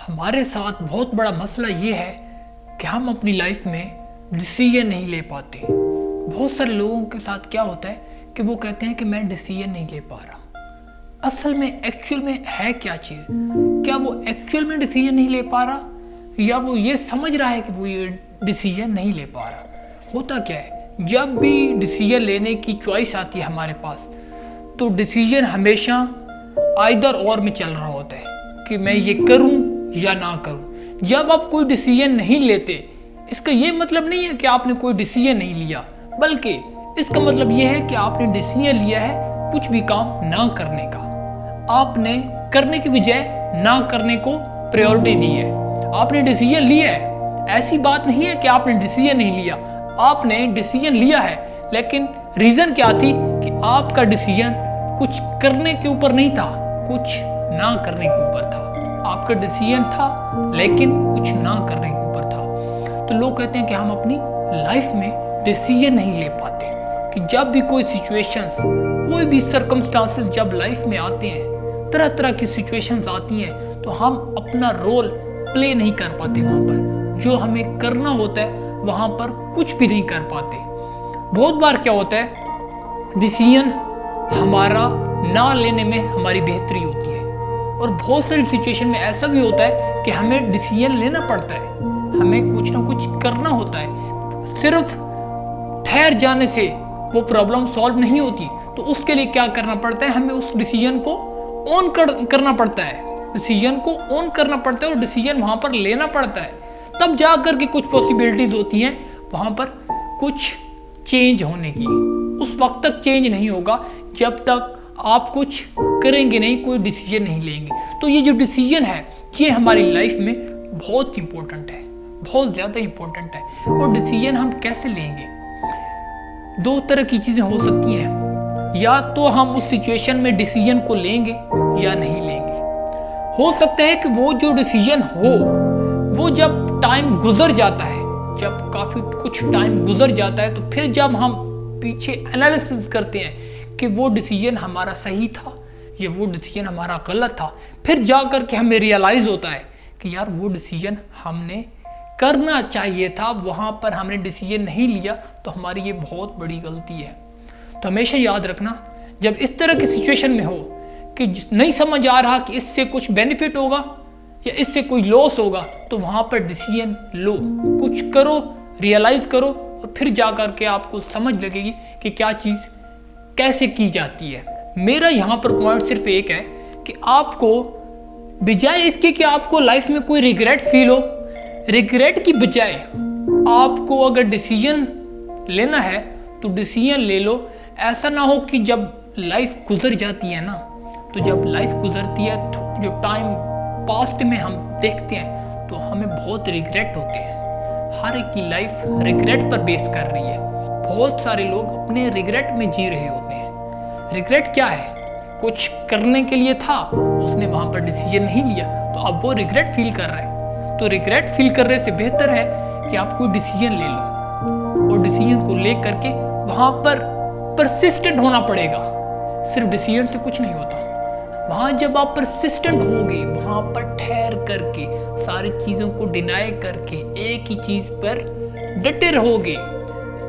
हमारे साथ बहुत बड़ा मसला ये है कि हम अपनी लाइफ में डिसीजन नहीं ले पाते। बहुत सारे लोगों के साथ क्या होता है कि वो कहते हैं कि मैं डिसीजन नहीं ले पा रहा। असल में एक्चुअल में है क्या चीज़? क्या वो एक्चुअल में डिसीजन नहीं ले पा रहा या वो ये समझ रहा है कि वो ये डिसीजन नहीं ले पा रहा? होता क्या है, जब भी डिसीजन लेने की चॉइस आती है हमारे पास, तो डिसीजन हमेशा आइदर और में चल रहा होता है कि मैं ये करूं या ना करूं। जब आप कोई डिसीजन नहीं लेते, इसका ये मतलब नहीं है कि आपने कोई डिसीजन नहीं लिया, बल्कि इसका मतलब ये है कि आपने डिसीजन लिया है कुछ भी काम ना करने का। आपने करने की बजाय ना करने को प्रायोरिटी दी है। आपने डिसीजन लिया है, ऐसी बात नहीं है कि आपने डिसीजन नहीं लिया। आपने डिसीजन लिया है, लेकिन रीज़न क्या थी कि आपका डिसीजन कुछ करने के ऊपर नहीं था, कुछ ना करने के ऊपर था। आपका डिसीजन था लेकिन कुछ ना करने के ऊपर था। तो लोग कहते हैं कि हम अपनी लाइफ में डिसीजन नहीं ले पाते, कि जब भी कोई सिचुएशंस, कोई भी सर्कमस्टांसेस जब लाइफ में आते हैं, तरह तरह की सिचुएशंस आती हैं, तो हम अपना रोल प्ले नहीं कर पाते। वहाँ पर जो हमें करना होता है वहाँ पर कुछ भी नहीं कर पाते। बहुत बार क्या होता है, डिसीजन हमारा ना लेने में हमारी बेहतरी होती है, और बहुत सारी सिचुएशन में ऐसा भी होता है कि हमें डिसीजन लेना पड़ता है, हमें कुछ ना कुछ करना होता है। सिर्फ ठहर जाने से वो प्रॉब्लम सॉल्व नहीं होती, तो उसके लिए क्या करना पड़ता है, हमें उस डिसीजन को ऑन करना पड़ता है। डिसीजन को ऑन करना पड़ता है और डिसीजन वहाँ पर लेना पड़ता है, तब जा कर के कुछ पॉसिबिलिटीज होती हैं वहाँ पर कुछ चेंज होने की। उस वक्त तक चेंज नहीं होगा जब तक आप कुछ करेंगे नहीं, कोई डिसीजन नहीं लेंगे। तो ये जो डिसीजन है, ये हमारी लाइफ में बहुत इंपॉर्टेंट है, बहुत ज़्यादा इंपॉर्टेंट है। और डिसीजन हम कैसे लेंगे? दो तरह की चीज़ें हो सकती हैं, या तो हम उस सिचुएशन में डिसीजन को लेंगे या नहीं लेंगे। हो सकता है कि वो जो डिसीजन हो, वो जब टाइम गुजर जाता है, जब काफ़ी कुछ टाइम गुजर जाता है, तो फिर जब हम पीछे एनालिसिस करते हैं कि वो डिसीजन हमारा सही था या वो डिसीजन हमारा गलत था, फिर जा कर के हमें रियलाइज़ होता है कि यार वो डिसीजन हमने करना चाहिए था, वहाँ पर हमने डिसीजन नहीं लिया, तो हमारी ये बहुत बड़ी गलती है। तो हमेशा याद रखना, जब इस तरह की सिचुएशन में हो कि नहीं समझ आ रहा कि इससे कुछ बेनिफिट होगा या इससे कोई लॉस होगा, तो वहाँ पर डिसीजन लो, कुछ करो, रियलाइज़ करो, और फिर जा कर के आपको समझ लगेगी कि क्या चीज़ कैसे की जाती है। मेरा यहाँ पर पॉइंट सिर्फ एक है कि आपको बजाय इसके कि आपको लाइफ में कोई रिग्रेट फील हो, रिग्रेट की बजाय आपको अगर डिसीजन लेना है तो डिसीजन ले लो। ऐसा ना हो कि जब लाइफ गुजर जाती है ना, तो जब लाइफ गुजरती है तो जो टाइम पास्ट में हम देखते हैं तो हमें बहुत रिग्रेट होते हैं। हर एक की लाइफ रिग्रेट पर बेस कर रही है। बहुत सारे लोग अपने रिग्रेट में जी रहे होते हैं। रिग्रेट क्या है? कुछ करने के लिए था, उसने वहाँ पर डिसीजन नहीं लिया, तो अब वो रिग्रेट फील कर रहा है। तो रिग्रेट फील करने से बेहतर है कि आप कोई डिसीजन ले लो, और डिसीजन को ले करके वहाँ पर परसिस्टेंट होना पड़ेगा। सिर्फ डिसीजन से कुछ नहीं होता। वहाँ जब आप परसिस्टेंट होगे, वहाँ पर ठहर करके सारी चीज़ों को डिनाई करके एक ही चीज़ पर डटे रहोगे,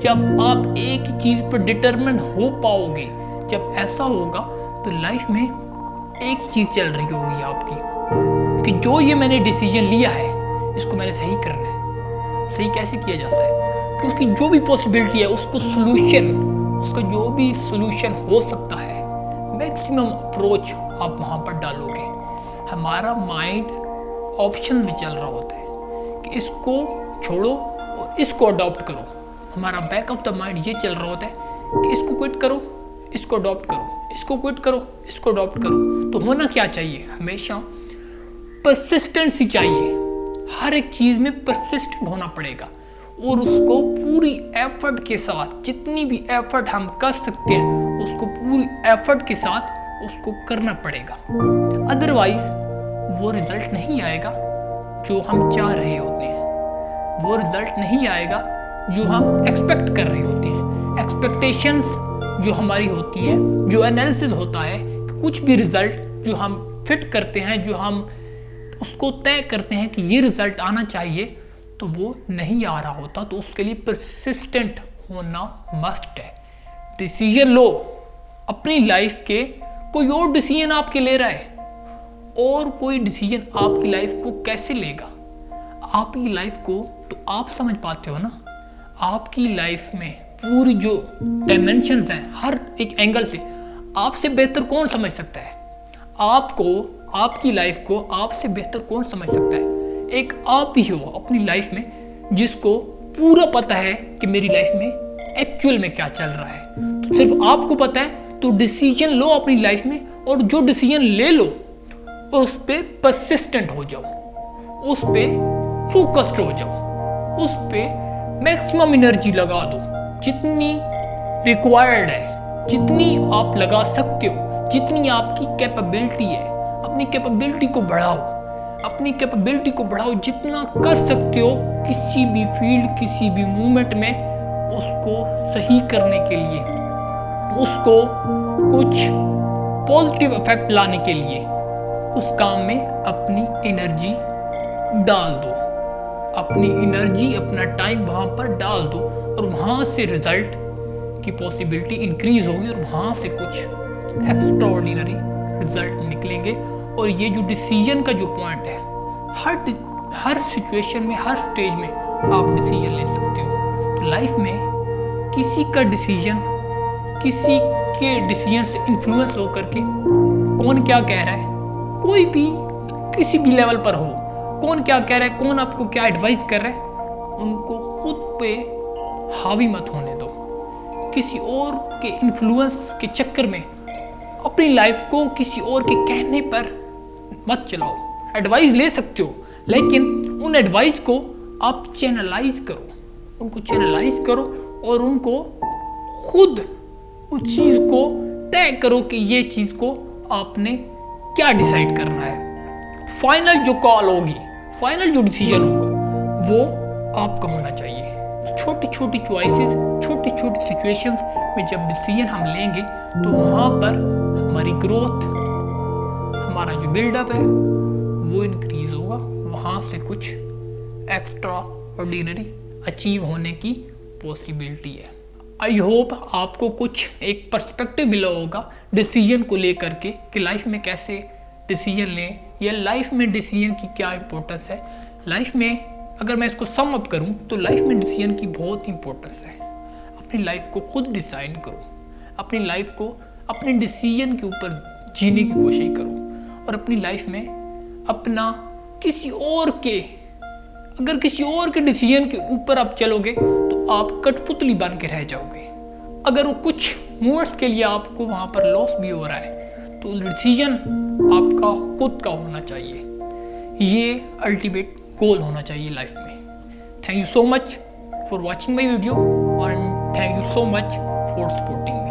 जब आप एक ही चीज़ पर डिटरमिन हो पाओगे, जब ऐसा होगा तो लाइफ में एक चीज़ चल रही होगी आपकी कि जो ये मैंने डिसीजन लिया है, इसको मैंने सही करना है। सही कैसे किया जाता है? क्योंकि जो भी पॉसिबिलिटी है उसको उसका जो भी सोल्यूशन हो सकता है, मैक्सिमम अप्रोच आप वहाँ पर डालोगे। हमारा माइंड ऑप्शन में चल रहा होता है कि इसको छोड़ो और इसको अडॉप्ट करो। हमारा बैक ऑफ द माइंड ये चल रहा होता है कि इसको क्विट करो, इसको अडॉप्ट करो, इसको क्विट करो, इसको अडॉप्ट करो। तो होना क्या चाहिए? हमेशा परसिस्टेंसी चाहिए। हर एक चीज़ में परसिस्टेंट होना पड़ेगा, और उसको पूरी एफर्ट के साथ, जितनी भी एफर्ट हम कर सकते हैं उसको पूरी एफर्ट के साथ उसको करना पड़ेगा। अदरवाइज वो रिजल्ट नहीं आएगा जो हम चाह रहे होते हैं, वो रिजल्ट नहीं आएगा जो हम एक्सपेक्ट कर रहे होते हैं। एक्सपेक्टेशंस जो हमारी होती है, जो एनालिसिस होता है, कुछ भी रिजल्ट जो हम फिट करते हैं, जो हम उसको तय करते हैं कि ये रिजल्ट आना चाहिए, तो वो नहीं आ रहा होता, तो उसके लिए परसिस्टेंट होना मस्ट है। डिसीजन लो अपनी लाइफ के। कोई और डिसीजन आपके ले रहा है, और कोई डिसीजन आपकी लाइफ को कैसे लेगा? आपकी लाइफ को तो आप समझ पाते हो ना। आपकी लाइफ में पूरी जो डायमेंशंस हैं, हर एक एंगल से आपसे बेहतर कौन समझ सकता है? आपको, आपकी लाइफ को आपसे बेहतर कौन समझ सकता है? एक आप ही हो अपनी लाइफ में जिसको पूरा पता है कि मेरी लाइफ में एक्चुअल में क्या चल रहा है। तो सिर्फ आपको पता है, तो डिसीजन लो अपनी लाइफ में, और जो डिसीजन ले लो उस पर परसिस्टेंट हो जाओ, उस पर फोकस्ड हो जाओ, उस पर मैक्सिमम एनर्जी लगा दो, जितनी रिक्वायर्ड है, जितनी आप लगा सकते हो, जितनी आपकी कैपेबिलिटी है। अपनी कैपेबिलिटी को बढ़ाओ, अपनी कैपेबिलिटी को बढ़ाओ, जितना कर सकते हो किसी भी फील्ड, किसी भी मूवमेंट में उसको सही करने के लिए, उसको कुछ पॉजिटिव इफेक्ट लाने के लिए उस काम में अपनी एनर्जी डाल दो, अपनी एनर्जी, अपना टाइम वहाँ पर डाल दो, और वहाँ से रिजल्ट की पॉसिबिलिटी इंक्रीज होगी, और वहाँ से कुछ एक्स्ट्राऑर्डिनरी रिजल्ट निकलेंगे। और ये जो डिसीजन का जो पॉइंट है, हर सिचुएशन में, हर स्टेज में आप डिसीजन ले सकते हो। तो लाइफ में किसी का डिसीजन, किसी के डिसीजन से इन्फ्लुएंस होकर के कौन क्या कह रहा है, कोई भी किसी भी लेवल पर हो, कौन क्या कह रहा है, कौन आपको क्या एडवाइस कर रहा है, उनको खुद पे हावी मत होने दो। किसी और के इन्फ्लुएंस के चक्कर में अपनी लाइफ को किसी और के कहने पर मत चलाओ। एडवाइस ले सकते हो, लेकिन उन एडवाइस को आप चैनलाइज करो, उनको चैनलाइज करो, और उनको खुद उस चीज़ को तय करो कि ये चीज़ को आपने क्या डिसाइड करना है। फाइनल जो कॉल होगी, फाइनल जो डिसीजन होगा, वो आपका होना चाहिए। छोटी छोटी चॉइसेस, छोटी छोटी सिचुएशंस में जब डिसीजन हम लेंगे, तो वहाँ पर हमारी ग्रोथ, हमारा जो बिल्डअप है वो इंक्रीज होगा, वहाँ से कुछ एक्स्ट्रा ऑर्डिनरी अचीव होने की पॉसिबिलिटी है। आई होप आपको कुछ एक पर्सपेक्टिव मिला होगा डिसीजन को लेकर के, कि लाइफ में कैसे डिसीजन लें, या लाइफ में डिसीजन की क्या इंपॉर्टेंस है। लाइफ में अगर मैं इसको सम अप करूं, तो लाइफ में डिसीजन की बहुत इंपॉर्टेंस है। अपनी लाइफ को खुद डिसाइड करो, अपनी लाइफ को अपने डिसीजन के ऊपर जीने की कोशिश करो, और अपनी लाइफ में अपना किसी और के, अगर किसी और के डिसीजन के ऊपर आप चलोगे तो आप कठपुतली बन के रह जाओगे। अगर वो कुछ मूवमेंट्स के लिए आपको वहाँ पर लॉस भी हो रहा है, तो डिसीजन आपका खुद का होना चाहिए। ये अल्टीमेट गोल होना चाहिए लाइफ में। Thank you so much for watching my video, और thank you so much for supporting.